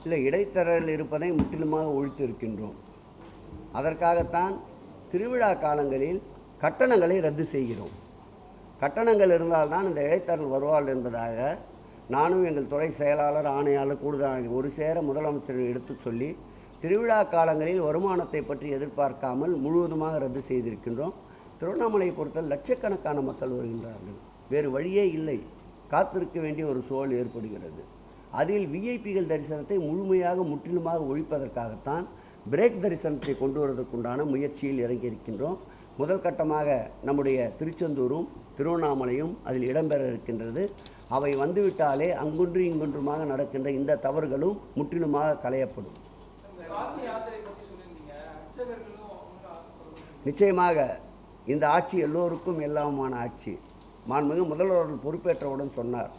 இல்லை, இடைத்தரகர்கள் இருப்பதை முற்றிலுமாக ஒழித்து இருக்கின்றோம். அதற்காகத்தான் திருவிழா காலங்களில் கட்டணங்களை ரத்து செய்கிறோம். கட்டணங்கள் இருந்தால்தான் இந்த இடைத்தரகர்கள் வருவார்கள் என்பதாக நானும் எங்கள் துறை செயலாளர், ஆணையாளர், கூடுதல் ஒரு சேர முதலமைச்சரிடம் எடுத்து சொல்லி திருவிழா காலங்களில் வருமானத்தை பற்றி எதிர்பார்க்காமல் முழுவதுமாக ரத்து செய்திருக்கின்றோம். திருவண்ணாமலையை பொறுத்த லட்சக்கணக்கான மக்கள் வருகின்றார்கள். வேறு வழியே இல்லை, காத்திருக்க வேண்டிய ஒரு சூழல் ஏற்படுகிறது. அதில் விஐபிகள் தரிசனத்தை முழுமையாக முற்றிலுமாக ஒழிப்பதற்காகத்தான் பிரேக் தரிசனத்தை கொண்டு வருவதற்குண்டான முயற்சியில் இறங்கியிருக்கின்றோம். முதல் கட்டமாக நம்முடைய திருச்செந்தூரும் திருவண்ணாமலையும் அதில் இடம்பெற இருக்கின்றது. அவை வந்துவிட்டாலே அங்கொன்று இங்கொன்றுமாக நடக்கின்ற இந்த தவறுகளும் முற்றிலுமாக களையப்படும். நிச்சயமாக இந்த ஆட்சி எல்லோருக்கும் எல்லாமான ஆட்சி. மாண்புமிகு முதல்வர்கள் பொறுப்பேற்றவுடன் சொன்னார்,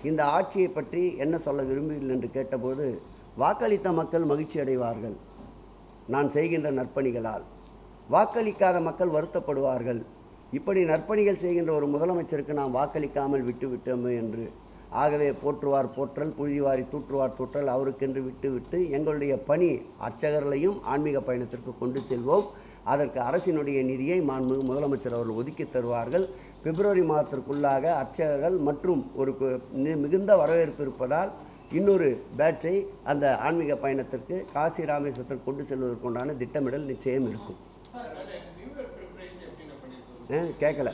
இந்த ஆட்சியை பற்றி என்ன சொல்ல விரும்புகிறீர்கள் என்று கேட்டபோது, வாக்களித்த மக்கள் மகிழ்ச்சி அடைவார்கள் நான் செய்கின்ற நற்பணிகளால், வாக்களிக்காத மக்கள் வருத்தப்படுவார்கள். இப்படி நற்பணிகள் செய்கின்ற ஒரு முதலமைச்சருக்கு நாம் வாக்களிக்காமல் விட்டுவிட்டோமே என்று. ஆகவே போற்றுவார் போற்றல், புழுதிவாரி தூற்றுவார் தூற்றல், அவருக்கென்று விட்டுவிட்டு எங்களுடைய பணி அர்ச்சகர்களையும் ஆன்மீக பயணத்திற்கு கொண்டு செல்வோம். அதற்கு அரசினுடைய நிதியை மாண்புமிகு முதலமைச்சர் அவர்கள் ஒதுக்கி தருவார்கள். பிப்ரவரி மாதத்திற்குள்ளாக அர்ச்சகர்கள் மற்றும் ஒரு மிகுந்த வரவேற்பு இருப்பதால் இன்னொரு பேட்சை அந்த ஆன்மீக பயணத்திற்கு காசி ராமேஸ்வரத்திற்கு கொண்டு செல்வதற்குண்டான திட்டமிடல் நிச்சயம் இருக்கும். கேட்கல.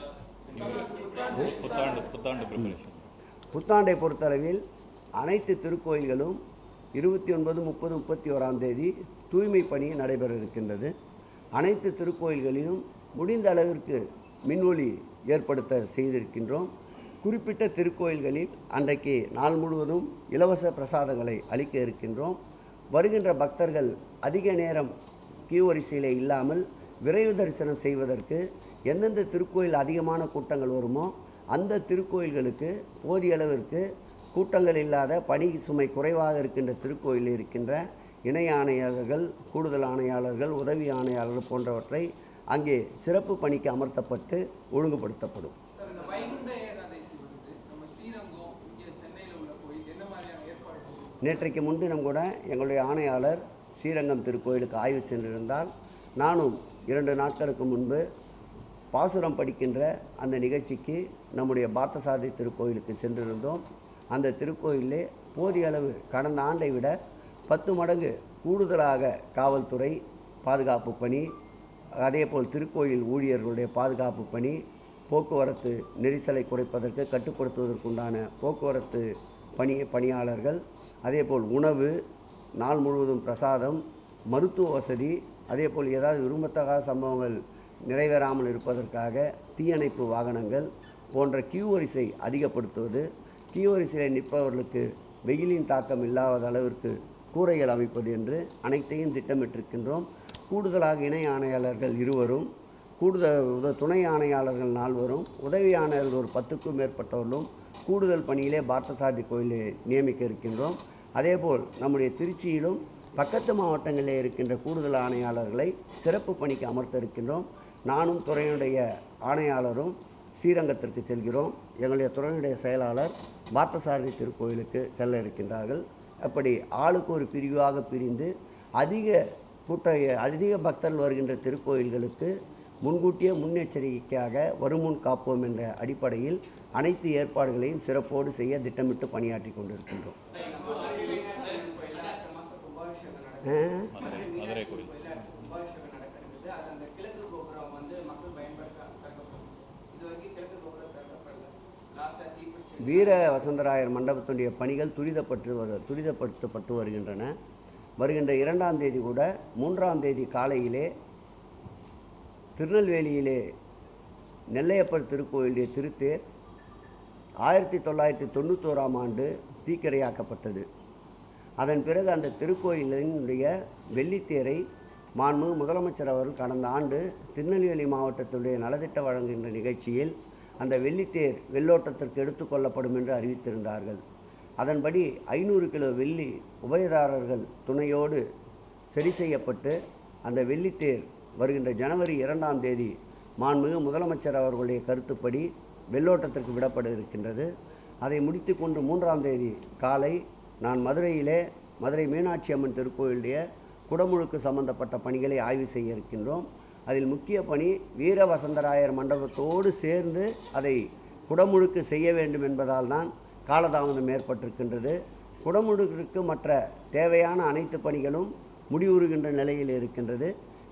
புத்தாண்டை பொறுத்தளவில் அனைத்து திருக்கோயில்களும் 29, 30, 31 தூய்மை பணி நடைபெற இருக்கின்றது. அனைத்து திருக்கோயில்களிலும் முடிந்த அளவிற்கு மின்ஒளி ஏற்படுத்த செய்திருக்கின்றோம். குறிப்பிட்ட திருக்கோயில்களில் அன்றைக்கு நாள் முழுவதும் இலவச பிரசாதங்களை அளிக்க இருக்கின்றோம். வருகின்ற பக்தர்கள் அதிக நேரம் கியூ வரிசையில் இல்லாமல் விரைவு தரிசனம் செய்வதற்கு எந்தெந்த திருக்கோயில் அதிகமான கூட்டங்கள் வருமோ அந்த திருக்கோயில்களுக்கு போதிய அளவிற்கு கூட்டங்கள் இல்லாத, பணி சுமை குறைவாக இருக்கின்ற திருக்கோயிலில் இருக்கின்ற இணை ஆணையாளர்கள், கூடுதல் ஆணையாளர்கள், உதவி ஆணையாளர்கள் போன்றவற்றை அங்கே சிறப்பு பணிக்கு அமர்த்தப்பட்டு ஒழுங்குபடுத்தப்படும். நேற்றைக்கு முன்தினம் கூட எங்களுடைய ஆணையாளர் ஸ்ரீரங்கம் திருக்கோயிலுக்கு ஆய்வு சென்றிருந்தால், நானும் 2 நாட்களுக்கு முன்பு பாசுரம் படிக்கின்ற அந்த நிகழ்ச்சிக்கு நம்முடைய பார்த்தசாரதி திருக்கோயிலுக்கு சென்றிருந்தோம். அந்த திருக்கோயிலே போதிய அளவு கடந்த ஆண்டை விட 10 மடங்கு கூடுதலாக காவல்துறை பாதுகாப்பு பணி, அதேபோல் திருக்கோயில் ஊழியர்களுடைய பாதுகாப்பு பணி, போக்குவரத்து நெரிசலை குறைப்பதற்கு கட்டுப்படுத்துவதற்குண்டான போக்குவரத்து பணியாளர்கள், அதேபோல் உணவு, நாள் முழுவதும் பிரசாதம், மருத்துவ வசதி, அதேபோல் ஏதாவது விரும்பத்தகாத சம்பவங்கள் நிறைவேறாமல் இருப்பதற்காக தீயணைப்பு வாகனங்கள் போன்ற கியூ வரிசை அதிகப்படுத்துவது, கியூ வரிசையில் நிற்பவர்களுக்கு வெயிலின் தாக்கம் இல்லாத அளவிற்கு கூரைகள் அமைப்பது என்று அனைத்தையும் திட்டமிட்டிருக்கின்றோம். கூடுதலாக இணை ஆணையாளர்கள் 2 கூடுதல் துணை ஆணையாளர்கள் 4 உதவி ஆணையாளர்கள் ஒரு 10க்கும் மேற்பட்டவர்களும் கூடுதல் பணியிலே பார்த்தசாரதி கோயிலை நியமிக்க இருக்கின்றோம். அதேபோல் நம்முடைய திருச்சியிலும் பக்கத்து மாவட்டங்களிலே இருக்கின்ற கூடுதல் ஆணையாளர்களை சிறப்பு பணிக்கு அமர்த்த இருக்கின்றோம். நானும் துறையினுடைய ஆணையாளரும் ஸ்ரீரங்கத்திற்கு செல்கிறோம். எங்களுடைய துறையினுடைய செயலாளர் பார்த்தசாரதி திருக்கோயிலுக்கு செல்ல இருக்கின்றார்கள். அப்படி ஆளுக்கு ஒரு பிரிவாக பிரிந்து அதிக பக்தர்கள் வருகின்ற திருக்கோயில்களுக்கு முன்கூட்டிய முன்னெச்சரிக்கையாக வருமுன் காப்போம் என்ற அடிப்படையில் அனைத்து ஏற்பாடுகளையும் சிறப்போடு செய்ய திட்டமிட்டு பணியாற்றி கொண்டிருக்கின்றோம். வீர வசந்தராயர் மண்டபத்துடைய பணிகள் துரிதப்படுத்தப்பட்டு வருகின்றன. வருகின்ற 2ஆம் தேதி கூட 3ஆம் தேதி காலையிலே திருநெல்வேலியிலே நெல்லையப்பர் திருக்கோயிலுடைய திருத்தேர் 1991ஆம் ஆண்டு தீக்கிரையாக்கப்பட்டது. அதன் பிறகு அந்த திருக்கோயிலினுடைய வெள்ளித்தேரை மாண்புமிகு முதலமைச்சர் அவர்கள் கடந்த ஆண்டு திருநெல்வேலி மாவட்டத்துடைய நலத்திட்ட வழங்குகின்ற நிகழ்ச்சியில் அந்த வெள்ளித்தேர் வெள்ளோட்டத்திற்கு எடுத்துக்கொள்ளப்படும் என்று அறிவித்திருந்தார்கள். அதன்படி 500 கிலோ வெள்ளி உபயதாரர்கள் துணையோடு சரி செய்யப்பட்டு அந்த வெள்ளித்தேர் வருகின்ற ஜனவரி 2ஆம் தேதி மாண்புமிகு முதலமைச்சர் அவர்களுடைய கருத்துப்படி வெள்ளோட்டத்திற்கு விடப்பட இருக்கின்றது. அதை முடித்து கொண்டு 3ஆம் தேதி காலை நான் மதுரையிலே மதுரை மீனாட்சி அம்மன் திருக்கோயிலுடைய குடமுழுக்கு சம்பந்தப்பட்ட பணிகளை ஆய்வு செய்ய இருக்கின்றோம். அதில் முக்கிய பணி வீரவசந்தராயர் மண்டபத்தோடு சேர்ந்து அதை குடமுழுக்கு செய்ய வேண்டும் என்பதால் தான் காலதாமதம் ஏற்பட்டிருக்கின்றது. குடமுழுக்கிற்கு மற்ற தேவையான அனைத்து பணிகளும் முடிவுறுகின்ற நிலையில் இருக்கின்றது.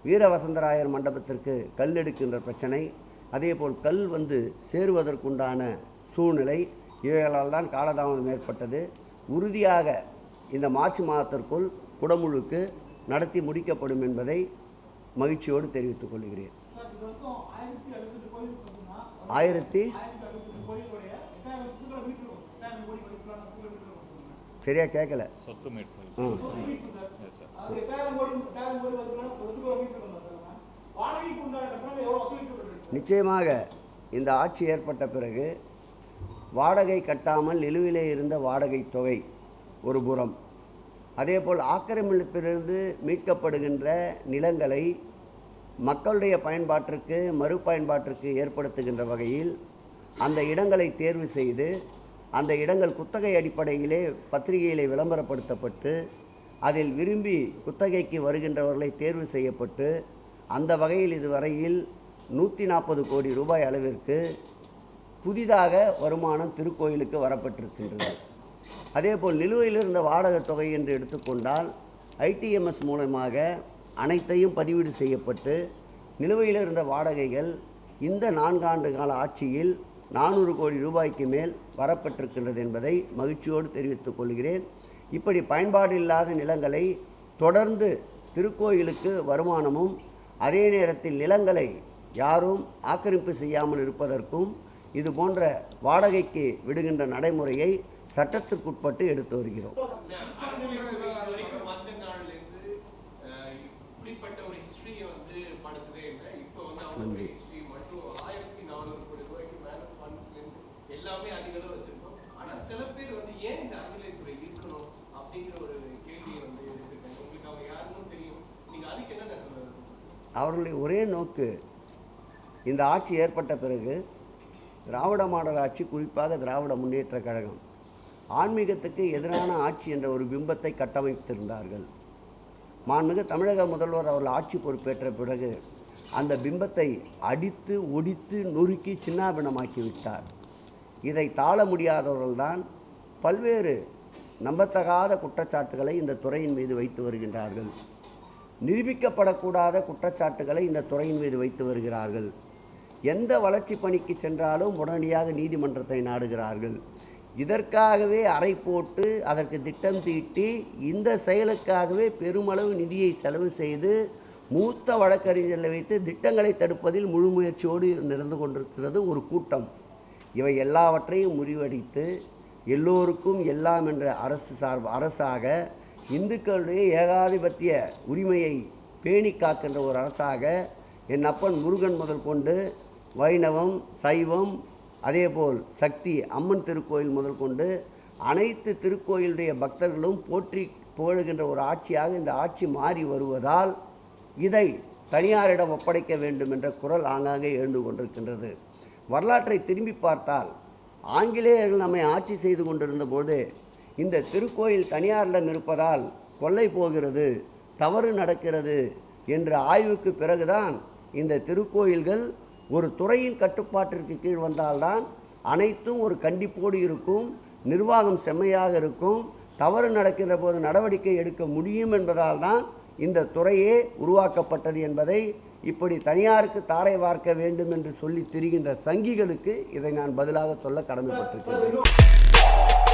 வீரவசந்தராயர் மண்டபத்திற்கு கல் எடுக்கின்ற பிரச்சனை, அதேபோல் கல் சேருவதற்குண்டான சூழ்நிலை, இவைகளால் தான் காலதாமதம் ஏற்பட்டது. உறுதியாக இந்த மார்ச் மாதத்திற்குள் குடமுழுக்கு நடத்தி முடிக்கப்படும் என்பதை மகிழ்ச்சியோடு தெரிவித்துக் கொள்கிறேன். சரியா கேட்கல. நிச்சயமாக இந்த ஆட்சி ஏற்பட்ட பிறகு வாடகை கட்டாமல் நிலுவிலே இருந்த வாடகை தொகை ஒரு புறம், அதேபோல் ஆக்கிரமிப்பிலிருந்து மீட்கப்படுகின்ற நிலங்களை மக்களுடைய பயன்பாட்டிற்கு மறுபயன்பாட்டிற்கு ஏற்படுத்துகின்ற வகையில் அந்த இடங்களை தேர்வு செய்து அந்த இடங்கள் குத்தகை அடிப்படையிலே பத்திரிகையிலே விளம்பரப்படுத்தப்பட்டு அதில் விரும்பி குத்தகைக்கு வருகின்றவர்களை தேர்வு செய்யப்பட்டு அந்த வகையில் இதுவரையில் 140 கோடி ரூபாய் அளவிற்கு புதிதாக வருமானம் திருக்கோயிலுக்கு வரப்பட்டிருக்கின்றது. அதேபோல் நிலுவையில் இருந்த வாடகை தொகை என்று எடுத்துக்கொண்டால் ITMS மூலமாக அனைத்தையும் பதிவீடு செய்யப்பட்டு நிலுவையில் இருந்த வாடகைகள் இந்த 4 ஆண்டு கால ஆட்சியில் 400 கோடி ரூபாய்க்கு மேல் வரப்பட்டிருக்கின்றது என்பதை மகிழ்ச்சியோடு தெரிவித்துக் கொள்கிறேன். இப்படி பயன்பாடு இல்லாத நிலங்களை தொடர்ந்து திருக்கோயிலுக்கு வருமானமும் அதே நேரத்தில் நிலங்களை யாரும் ஆக்கிரமிப்பு செய்யாமல் இருப்பதற்கும் இது போன்ற வாடகைக்கு விடுகின்ற நடைமுறையை சட்டத்திற்குட்பட்டு எடுத்து வருகிறோம். நன்றி. அவர்களுடைய ஒரே நோக்கு, இந்த ஆட்சி ஏற்பட்ட பிறகு திராவிட மாடல் ஆட்சி, குறிப்பாக திராவிட முன்னேற்ற கழகம் ஆன்மீகத்துக்கு எதிரான ஆட்சி என்ற ஒரு பிம்பத்தை கட்டமைத்திருந்தார்கள். மாண்புமிகு தமிழக முதல்வர் அவர்கள் ஆட்சி பொறுப்பேற்ற பிறகு அந்த பிம்பத்தை அடித்து ஒடித்து நொறுக்கி சின்னாபின்னமாக்கி விட்டார். இதை தாழ முடியாதவர்கள்தான் பல்வேறு நம்பத்தகாத குற்றச்சாட்டுகளை இந்த துறையின் மீது வைத்து வருகின்றார்கள். நிரூபிக்கப்படக்கூடாத குற்றச்சாட்டுகளை இந்த துறையின் மீது வைத்து வருகிறார்கள். எந்த வளர்ச்சி பணிக்கு சென்றாலும் உடனடியாக நீதிமன்றத்தை நாடுகிறார்கள். இதற்காகவே அறை போட்டு அதற்கு திட்டம் தீட்டி இந்த செயலுக்காகவே பெருமளவு நிதியை செலவு செய்து மூத்த வழக்கறிஞர்களை வைத்து திட்டங்களை தடுப்பதில் முழு முயற்சியோடு நடந்து கொண்டிருக்கிறது ஒரு கூட்டம். இவை எல்லாவற்றையும் முறிவடித்து எல்லோருக்கும் எல்லாம் என்ற அரசாக, இந்துக்களுடைய ஏகாதிபத்திய உரிமையை பேணி காக்கின்ற ஒரு அரசாக என் அப்பன் முருகன் முதல் கொண்டு வைணவம், சைவம், அதேபோல் சக்தி அம்மன் திருக்கோயில் முதல் கொண்டு அனைத்து திருக்கோயிலுடைய பக்தர்களும் போற்றி புகழுகின்ற ஒரு ஆட்சியாக இந்த ஆட்சி மாறி வருவதால் இதை தனியாரிடம் ஒப்படைக்க வேண்டும் என்ற குரல் ஆங்காங்கே எழுந்து கொண்டிருக்கின்றது. வரலாற்றை திரும்பி பார்த்தால் ஆங்கிலேயர்கள் நம்மை ஆட்சி செய்து கொண்டிருந்த போது இந்த திருக்கோயில் தனியாரிடம் இருப்பதால் கொள்ளை போகிறது, தவறு நடக்கிறது என்ற ஆய்வுக்கு பிறகுதான் இந்த திருக்கோயில்கள் ஒரு துறையின் கட்டுப்பாட்டிற்கு கீழ் வந்தால்தான் அனைத்தும் ஒரு கண்டிப்போடு இருக்கும், நிர்வாகம் செம்மையாக இருக்கும், தவறு நடக்கின்ற போது நடவடிக்கை எடுக்க முடியும் என்பதால் தான் இந்த துறையே உருவாக்கப்பட்டது என்பதை இப்படி தனியாருக்கு தாரை வார்க்க வேண்டும் என்று சொல்லி திரிகின்ற சங்கிகளுக்கு இதை நான் பதிலாக சொல்ல கடமைப்பட்டிருக்கிறேன்.